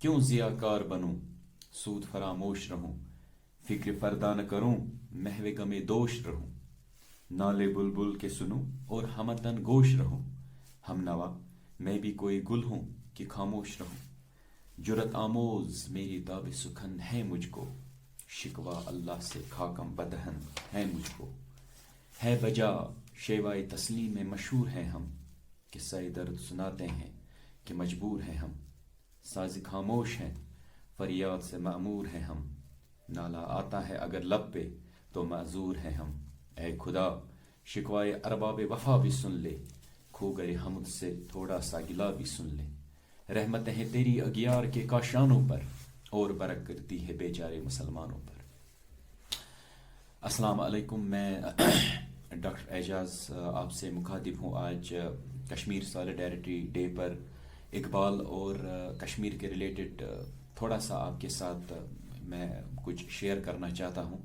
क्यों ज़ियाकार बनूं, सूद फरामोश रहूं, फिक्र फरदा न करूं, महवे गमे दोष रहूं, नाले बुलबुल के सुनूं और हमतन गोश रहूं, हम नवा मैं भी कोई गुल हूं कि खामोश रहूं, जुरत आमोज मेरी दावे सुखन है मुझको, शिकवा अल्लाह से खाकम बदहन है मुझको, है बजा शेवाए तस्लीम में मशहूर हैं हम, किस्सा दर्द सुनाते हैं कि मजबूर हैं हम, साज़ खामोश हैं फरियाद से मामूर हैं हम, नाला आता है अगर लब पे तो माजूर हैं हम, ए खुदा शिकवाए अरबाब वफा भी सुन ले, खो गए हम से थोड़ा सा गिला भी सुन ले, रहमतें हैं तेरी अगियार के काशानों पर और बरक करती है बेचारे मुसलमानों पर। अस्सलाम वालेकुम, मैं डॉक्टर एजाज आपसे मुखातिब हूँ आज कश्मीर सॉलिडारिटी डे पर इकबाल और कश्मीर के रिलेटेड थोड़ा सा आपके साथ मैं कुछ शेयर करना चाहता हूँ।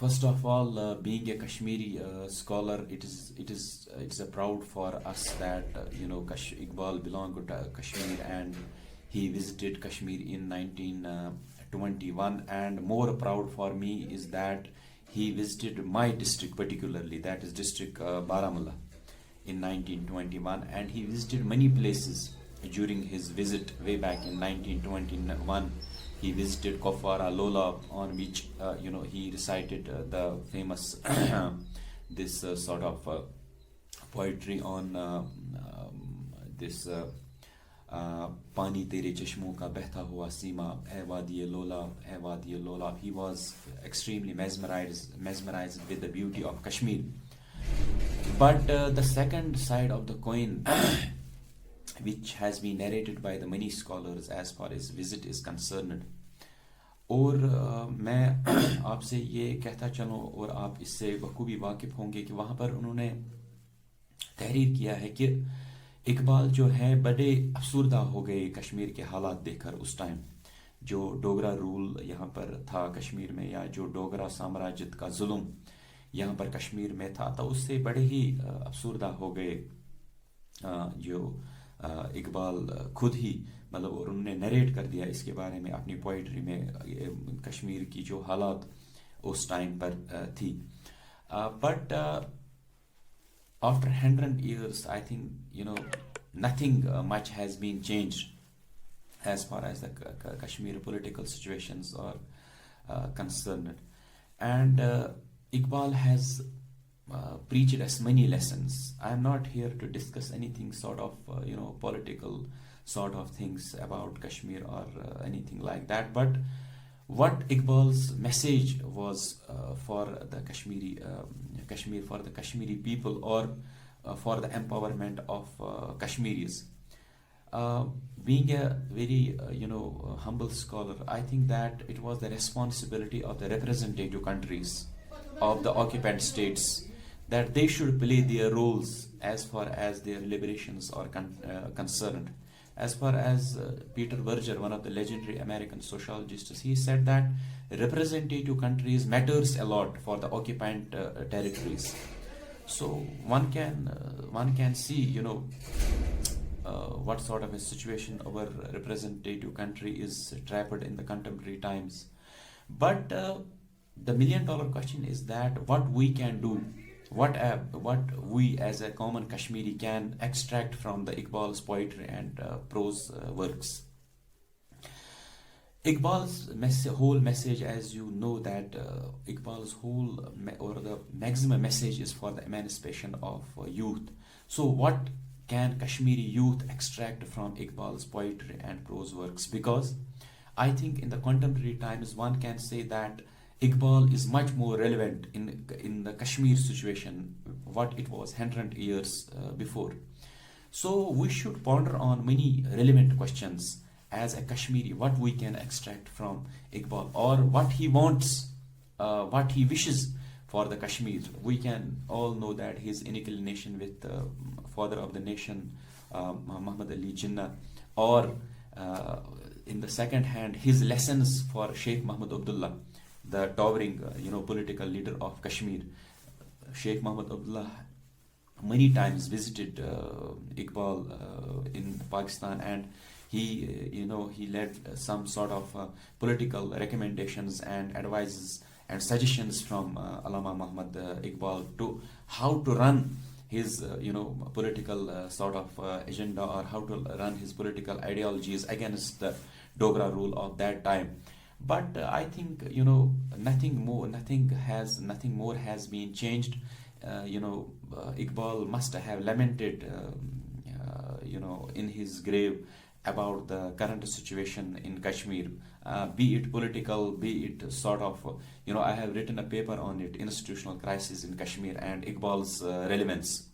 First of all, being a Kashmiri scholar, it's a proud for us that Iqbal belonged to Kashmir and he visited Kashmir in 1921. And more proud for me is that he visited my district particularly, that is district Baramulla, in 1921, and he visited many places during his visit way back in 1921. He visited Kofara Lola, on which he recited the famous this sort of poetry on this Pani tere chashmo ka behta hua sima, eh wadi Lola, eh wadi Lola. He was extremely mesmerized with the beauty of Kashmir. But the second side of the coin which has been narrated by the many scholars as far as visit is concerned, और मैं आपसे ये कहता चलूँ और आप इससे बखूबी वाकिफ़ होंगे कि वहाँ पर उन्होंने तहरीर किया है कि इकबाल जो है बड़े अफसुर्दा हो गए कश्मीर के हालात देखकर। उस टाइम जो डोगरा रूल यहाँ पर था कश्मीर में, या जो डोगरा साम्राज्य का जुल्म यहाँ पर कश्मीर में था, तो उससे बड़े ही अफसुर्दा हो गए जो इकबाल खुद ही, मतलब, और उन्होंने नरेट कर दिया इसके बारे में अपनी पोइट्री में कश्मीर की जो हालात उस टाइम पर थी। But after 100 years I think nothing much has been changed as far as the Kashmir political situations are concerned, and Iqbal has preached us many lessons. I am not here to discuss anything sort of political sort of things about Kashmir or anything like that, but what Iqbal's message was for the Kashmir, for the Kashmiri people, or for the empowerment of Kashmiris. Being a very humble scholar, I think that it was the responsibility of the representative countries of the occupant states that they should play their roles as far as their liberations are concerned. As far as Peter Berger, one of the legendary American sociologists, he said that representative countries matters a lot for the occupant territories. So one can see what sort of a situation our representative country is trapped in the contemporary times. But the million-dollar question is that what we can do, what we as a common Kashmiri can extract from the Iqbal's poetry and prose works. Iqbal's whole message, as you know, that Iqbal's whole or the maximum message is for the emancipation of youth. So what can Kashmiri youth extract from Iqbal's poetry and prose works? Because I think in the contemporary times one can say that Iqbal is much more relevant in the Kashmir situation what it was 100 years before. So we should ponder on many relevant questions as a Kashmiri, what we can extract from Iqbal, or what he wants, what he wishes for the Kashmir. We can all know that his inclination with the father of the nation, Muhammad Ali Jinnah, or in the second hand, his lessons for Sheikh Muhammad Abdullah, the towering political leader of Kashmir. Sheikh Muhammad Abdullah many times visited Iqbal in Pakistan, and he led some sort of political recommendations and advices and suggestions from Allama Muhammad Iqbal to how to run his political sort of agenda, or how to run his political ideologies against the Dogra rule of that time. But I think nothing more has been changed. Iqbal must have lamented in his grave about the current situation in Kashmir, be it political, be it sort of, I have written a paper on it, institutional crisis in Kashmir and Iqbal's relevance.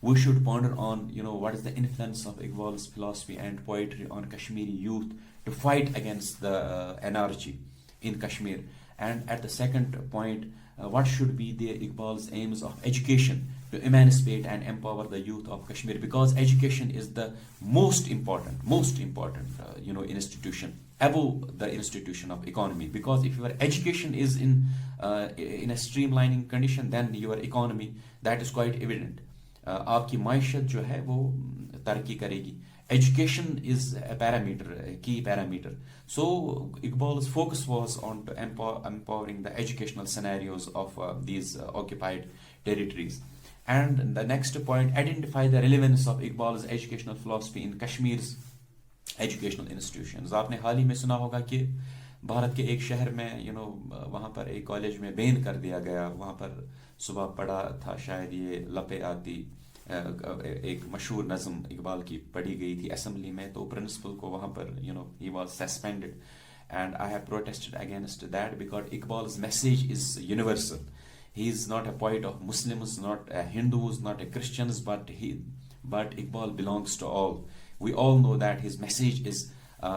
We should ponder on, what is the influence of Iqbal's philosophy and poetry on Kashmiri youth to fight against the anarchy in Kashmir. And at the second point, what should be the Iqbal's aims of education to emancipate and empower the youth of Kashmir, because education is the most important institution above the institution of economy. Because if your education is in a streamlining condition, then your economy, that is quite evident. आपकी मायशत जो है वो तरक्की करेगी. Education is a parameter, a key parameter. So Iqbal's focus was on to empowering the educational scenarios of these occupied territories. And the next point, identify the relevance of Iqbal's educational philosophy in Kashmir's educational institutions. आपने हाल ही में सुना होगा कि भारत के एक शहर में वहाँ पर एक कॉलेज में बैन कर दिया गया. वहाँ पर सुबह पढ़ा था शायद ये लपे आती, एक मशहूर नज़म इकबाल की पढ़ी गई थी असेंबली में, तो प्रिंसिपल को वहाँ पर he was suspended, and I have protested against that because Iqbal's message is universal. He is not a poet of Muslims, not a Hindus, not a Christians, but Iqbal belongs to all. We all know that his message is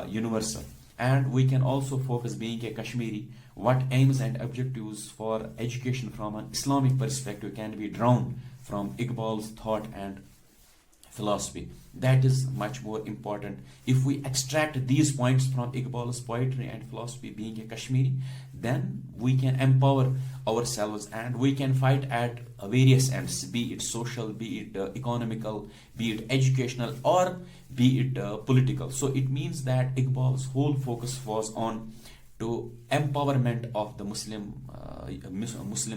universal. And we can also focus, being a Kashmiri, what aims and objectives for education from an Islamic perspective can be drawn from Iqbal's thought and philosophy. That is much more important. If we extract these points from Iqbal's poetry and philosophy, being a Kashmiri, then we can empower ourselves and we can fight at various ends, be it social, be it economical, be it educational, or be it political. So it means that Iqbal's whole focus was on to empowerment of the Muslim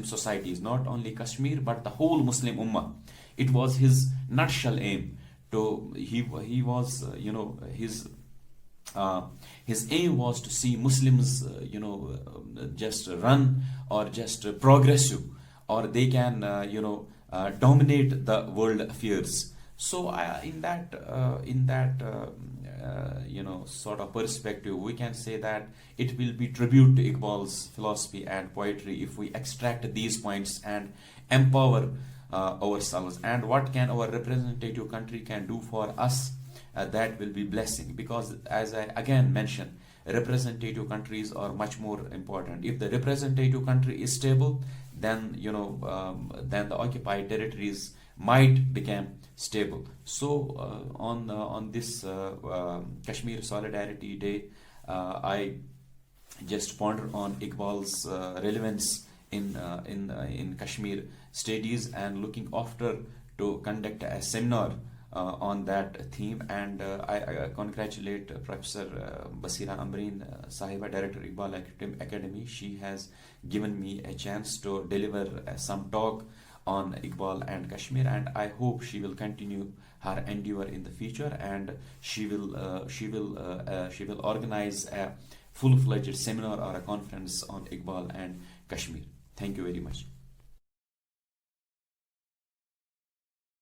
societies, not only Kashmir but the whole Muslim Ummah. It was his nutshell aim. His aim was to see Muslims, just run or just progressive, or they can, dominate the world affairs. So in that sort of perspective, we can say that it will be tribute to Iqbal's philosophy and poetry if we extract these points and empower ourselves. And what can our representative country can do for us, that will be blessing, because as I again mentioned, representative countries are much more important. If the representative country is stable, then then the occupied territories might become stable. So on this Kashmir Solidarity Day, I just ponder on Iqbal's relevance in Kashmir studies, and looking after to conduct a seminar on that theme. And I congratulate Professor Baseera Ambreen, Sahiba, Director Iqbal Academy. She has given me a chance to deliver some talk on Iqbal and Kashmir, and I hope she will continue her endeavor in the future, and she will organize a full-fledged seminar or a conference on Iqbal and Kashmir. Thank you very much.